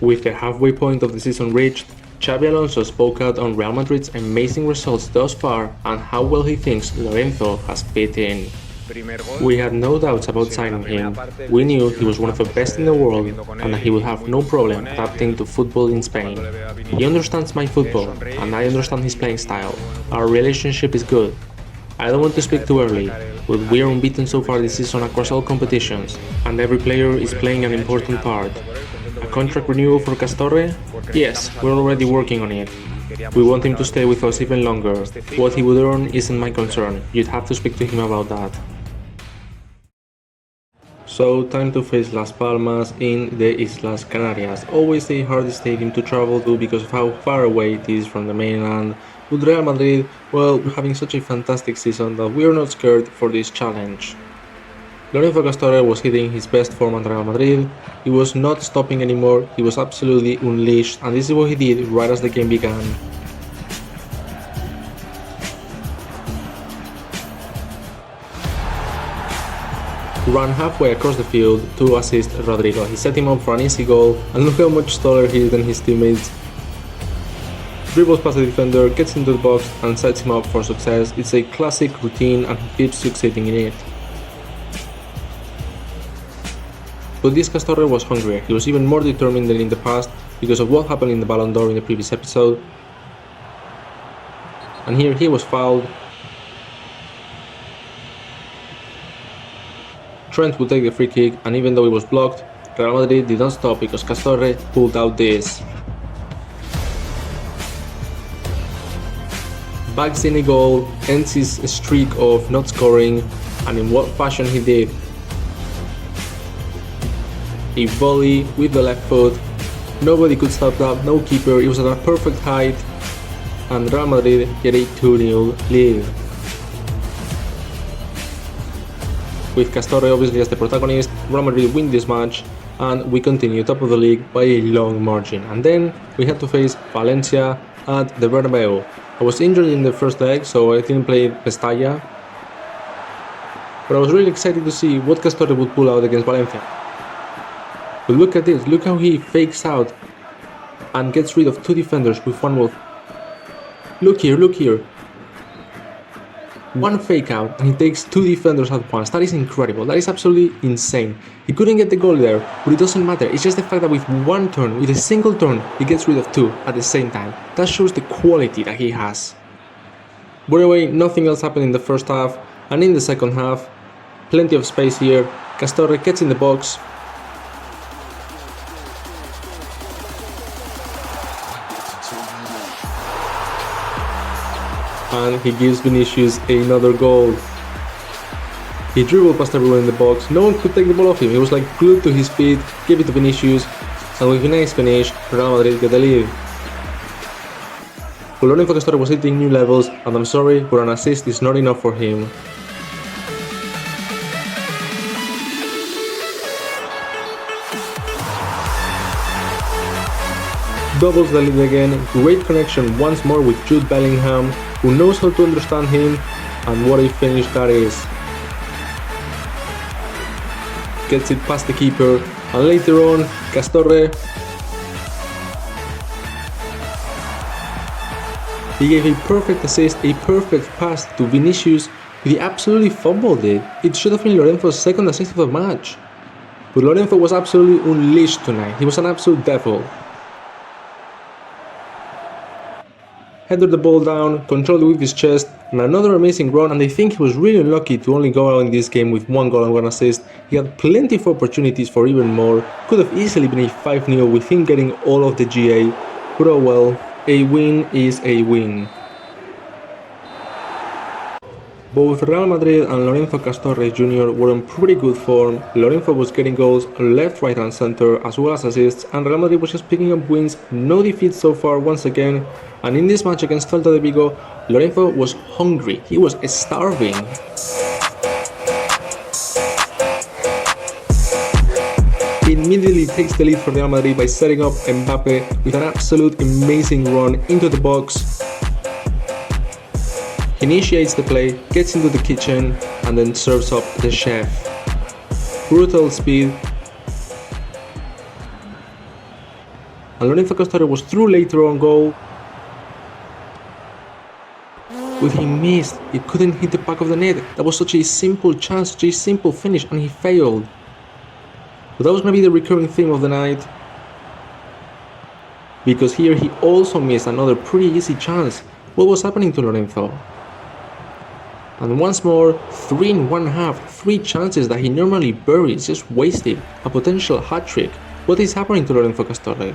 With the halfway point of the season reached, Xabi Alonso spoke out on Real Madrid's amazing results thus far and how well he thinks Lorenzo has fit in. We had no doubts about signing him. We knew he was one of the best in the world and that he would have no problem adapting to football in Spain. He understands my football and I understand his playing style. Our relationship is good. I don't want to speak too early, but we are unbeaten so far this season across all competitions, and every player is playing an important part. A contract renewal for Castorre? Yes, we're already working on it. We want him to stay with us even longer. What he would earn isn't my concern. You'd have to speak to him about that. So, time to face Las Palmas in the Islas Canarias. Always the hardest stadium to travel to because of how far away it is from the mainland. With Real Madrid, well, we're having such a fantastic season that we are not scared for this challenge. Lorenzo Castorre was hitting his best form at Real Madrid. He was not stopping anymore, he was absolutely unleashed, and this is what he did right as the game began. Ran halfway across the field to assist Rodrigo. He set him up for an easy goal, and look how much taller he is than his teammates. Dribbles past the defender, gets into the box and sets him up for success. It's a classic routine and he keeps succeeding in it. But this Castorre was hungrier. He was even more determined than in the past because of what happened in the Ballon d'Or in the previous episode. And here he was fouled. Trent would take the free kick, and even though it was blocked, Real Madrid did not stop because Castorre pulled out this. Bags in a goal, ends his streak of not scoring, and in what fashion he did. A volley with the left foot, nobody could stop that, no keeper, it was at a perfect height, and Real Madrid get a 2-0 lead. With Castorre obviously as the protagonist, Real Madrid win this match, and we continue top of the league by a long margin. And then we had to face Valencia at the Bernabeu. I was injured in the first leg, so I didn't play Mestalla, but I was really excited to see what Castorre would pull out against Valencia. But look at this, look how he fakes out and gets rid of two defenders with one move. Look here, look here. One fake out and he takes two defenders at once. That is incredible, that is absolutely insane. He couldn't get the goal there, but it doesn't matter. It's just the fact that with one turn, with a single turn, he gets rid of two at the same time. That shows the quality that he has. But anyway, nothing else happened in the first half, and in the second half, plenty of space here. Castorre gets in the box. And he gives Vinicius another goal. He dribbled past everyone in the box, no one could take the ball off him, he was like glued to his feet, gave it to Vinicius, and with a nice finish, Real Madrid get the lead. But Lorenzo Castorre was hitting new levels, and I'm sorry, but an assist is not enough for him. Doubles the lead again, great connection once more with Jude Bellingham, who knows how to understand him, and what a finish that is. Gets it past the keeper, and later on, Castorre, he gave a perfect assist, a perfect pass to Vinicius, who he absolutely fumbled it. It should have been Lorenzo's second assist of the match. But Lorenzo was absolutely unleashed tonight, he was an absolute devil. Headed the ball down, controlled it with his chest, and another amazing run, and I think he was really unlucky to only go out in this game with one goal and one assist. He had plenty of opportunities for even more, could have easily been a 5-0 with him getting all of the GA, but oh well, a win is a win. Both Real Madrid and Lorenzo Castorre Jr. were in pretty good form. Lorenzo was getting goals left, right and center as well as assists, and Real Madrid was just picking up wins, no defeats so far once again. And in this match against Celta de Vigo, Lorenzo was hungry, he was starving. He immediately takes the lead for Real Madrid by setting up Mbappe with an absolute amazing run into the box. He initiates the play, gets into the kitchen, and then serves up the chef. Brutal speed. and Lorenzo Castorre was through later on goal. But he missed, he couldn't hit the back of the net. That was such a simple chance, such a simple finish, and he failed. But that was going to be the recurring theme of the night, because here he also missed another pretty easy chance. What was happening to Lorenzo? And once more, 3 in 1 half, 3 chances that he normally buries, just wasted, a potential hat-trick. What is happening to Lorenzo Castorre?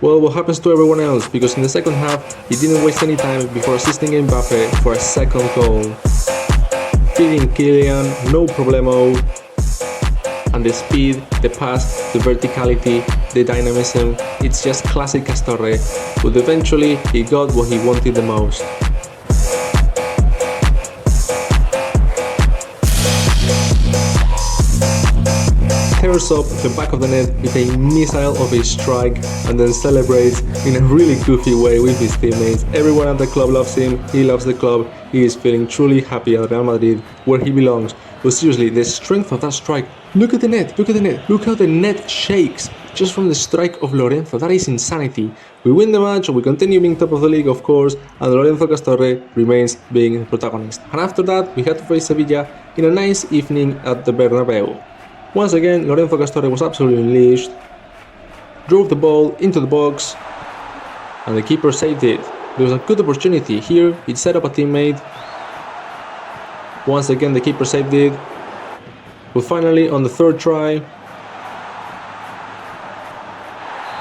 Well, what happens to everyone else, because in the second half, he didn't waste any time before assisting Mbappe for a second goal. Feeding Chilean, no problemo. And the speed, the pass, the verticality, the dynamism, it's just classic Castorre, but eventually he got what he wanted the most. Tears up the back of the net with a missile of a strike and then celebrates in a really goofy way with his teammates. Everyone at the club loves him, he loves the club, he is feeling truly happy at Real Madrid, where he belongs. But seriously, the strength of that strike, look at the net, look how the net shakes just from the strike of Lorenzo. That is insanity. We win the match, we continue being top of the league, of course, and Lorenzo Castorre remains being the protagonist. And after that, we had to face Sevilla in a nice evening at the Bernabeu. Once again, Lorenzo Castorre was absolutely unleashed, drove the ball into the box, and the keeper saved it. There was a good opportunity here, it set up a teammate. Once again, the keeper saved it. But finally, on the third try,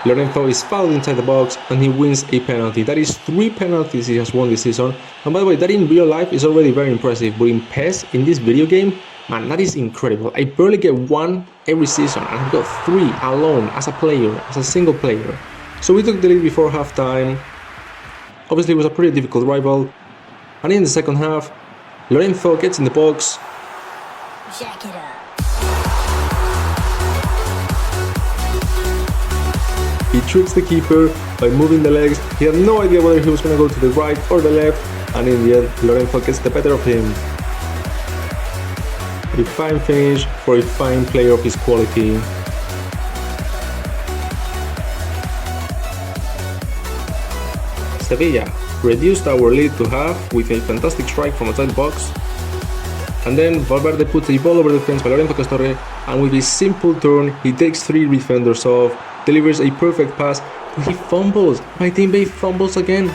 Lorenzo is fouled inside the box and he wins a penalty. That is 3 penalties he has won this season. And by the way, that in real life is already very impressive, but in PES, in this video game, man, that is incredible. I barely get 1 every season, and I've got 3 alone as a player, as a single player. So we took the lead before halftime. Obviously, it was a pretty difficult rival. And in the second half, Lorenzo gets in the box. Jack it up. He tricks the keeper by moving the legs. He had no idea whether he was going to go to the right or the left, and in the end, Lorenzo gets the better of him. A fine finish for a fine player of his quality. Sevilla reduced our lead to half with a fantastic strike from outside the box. And then Valverde puts a ball over the fence by Lorenzo Castorre, and with a simple turn, he takes 3 defenders off, delivers a perfect pass, but he fumbles. My teammate fumbles again.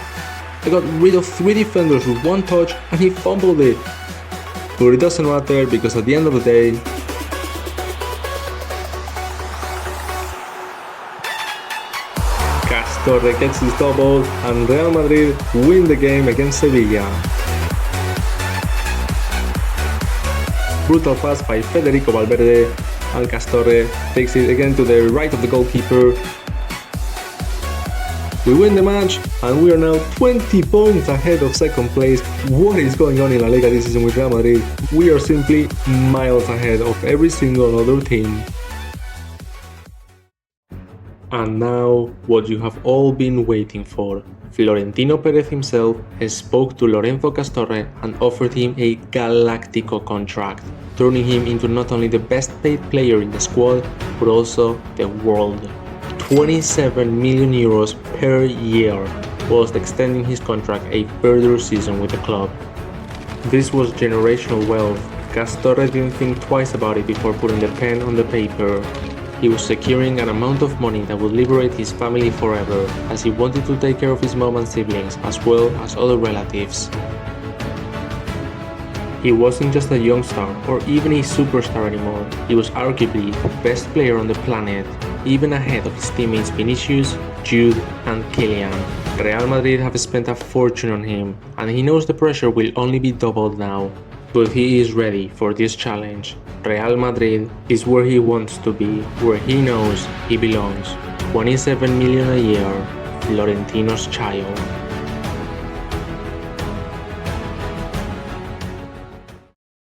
I got rid of 3 defenders with 1 touch, and he fumbled it. But it doesn't matter, because at the end of the day, Castorre gets his double and Real Madrid win the game against Sevilla. Brutal pass by Federico Valverde, and Castorre takes it again to the right of the goalkeeper. We win the match, and we are now 20 points ahead of second place. What is going on in La Liga this season with Real Madrid? We are simply miles ahead of every single other team. And now, what you have all been waiting for. Florentino Perez himself spoke to Lorenzo Castorre and offered him a Galactico contract, turning him into not only the best paid player in the squad, but also the world. 27 million euros per year, whilst extending his contract a further season with the club. This was generational wealth. Castorre didn't think twice about it before putting the pen on the paper. He was securing an amount of money that would liberate his family forever, as he wanted to take care of his mom and siblings, as well as other relatives. He wasn't just a young star or even a superstar anymore. He was arguably the best player on the planet, even ahead of his teammates Vinicius, Jude and Chilean. Real Madrid have spent a fortune on him, and he knows the pressure will only be doubled now. But he is ready for this challenge. Real Madrid is where he wants to be, where he knows he belongs. 27 million a year, Florentino's child.